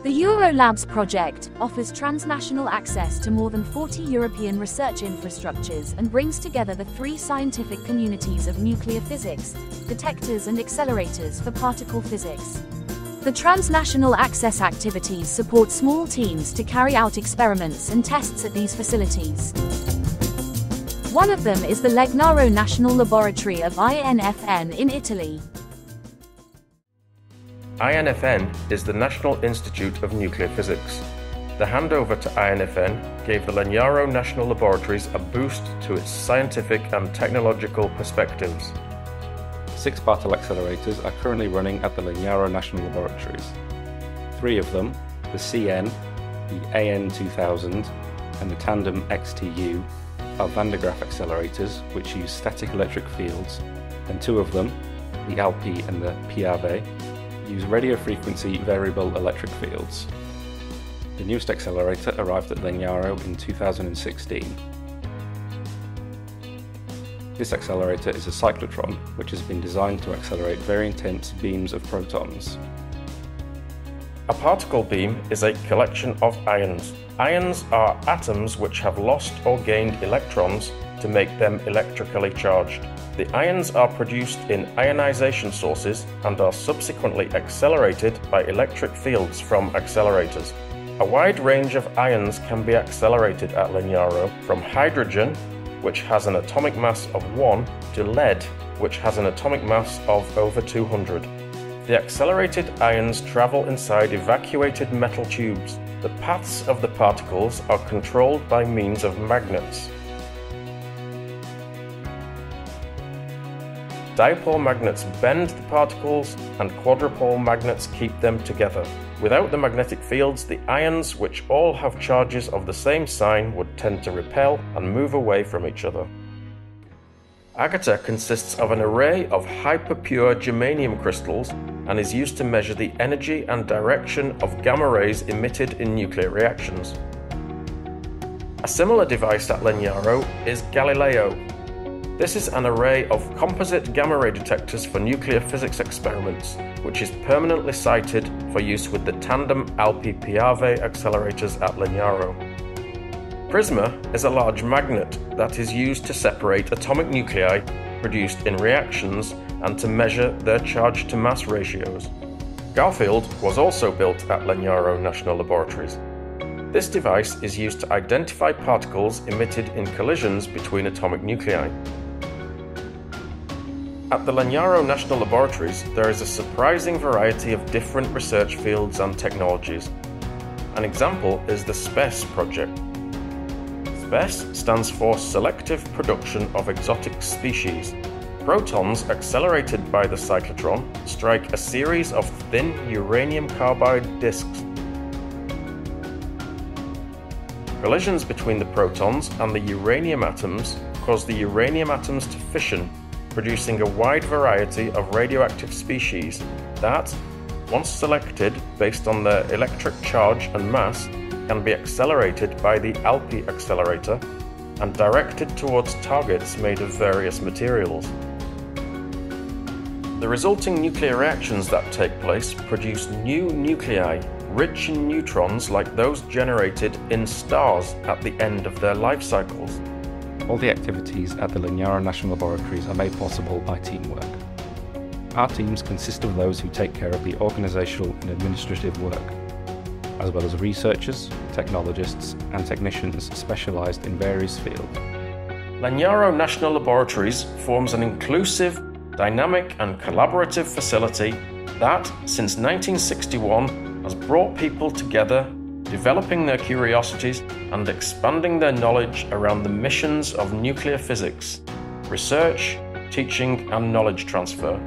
The Eurolabs project offers transnational access to more than 40 European research infrastructures and brings together the three scientific communities of nuclear physics, detectors and accelerators for particle physics. The transnational access activities support small teams to carry out experiments and tests at these facilities. One of them is the Legnaro National Laboratory of Infn in Italy. Infn is the National Institute of Nuclear Physics. The handover to Infn gave the Legnaro National Laboratories a boost to its scientific and technological perspectives. 6 particle accelerators are currently running at the Legnaro National Laboratories. 3 of them, the CN, the AN2000 and the Tandem XTU, are Van de Graaff accelerators which use static electric fields, and 2 of them, the ALPI and the PRV, use radio frequency variable electric fields. The newest accelerator arrived at Legnaro in 2016. This accelerator is a cyclotron which has been designed to accelerate very intense beams of protons. A particle beam is a collection of ions. Ions are atoms which have lost or gained electrons to make them electrically charged. The ions are produced in ionization sources and are subsequently accelerated by electric fields from accelerators. A wide range of ions can be accelerated at Legnaro, from hydrogen, which has an atomic mass of 1, to lead, which has an atomic mass of over 200. The accelerated ions travel inside evacuated metal tubes. The paths of the particles are controlled by means of magnets. Dipole magnets bend the particles and quadrupole magnets keep them together. Without the magnetic fields, the ions, which all have charges of the same sign, would tend to repel and move away from each other. Agata consists of an array of hyperpure germanium crystals and is used to measure the energy and direction of gamma rays emitted in nuclear reactions. A similar device at Legnaro is Galileo. This is an array of composite gamma ray detectors for nuclear physics experiments, which is permanently sited for use with the Tandem ALPI-PRV accelerators at Legnaro. Prisma is a large magnet that is used to separate atomic nuclei produced in reactions and to measure their charge-to-mass ratios. Garfield was also built at Legnaro National Laboratories. This device is used to identify particles emitted in collisions between atomic nuclei. At the Legnaro National Laboratories, there is a surprising variety of different research fields and technologies. An example is the SPECS project. SPECS stands for Selective Production of Exotic Species. Protons accelerated by the cyclotron strike a series of thin uranium carbide disks. Collisions between the protons and the uranium atoms cause the uranium atoms to fission, producing a wide variety of radioactive species that, once selected based on their electric charge and mass, can be accelerated by the ALPI accelerator and directed towards targets made of various materials. The resulting nuclear reactions that take place produce new nuclei rich in neutrons like those generated in stars at the end of their life cycles. All the activities at the Legnaro National Laboratories are made possible by teamwork. Our teams consist of those who take care of the organisational and administrative work, as well as researchers, technologists and technicians specialised in various fields. Legnaro National Laboratories forms an inclusive, dynamic and collaborative facility that, since 1961, has brought people together, developing their curiosities and expanding their knowledge around the missions of nuclear physics, research, teaching and knowledge transfer.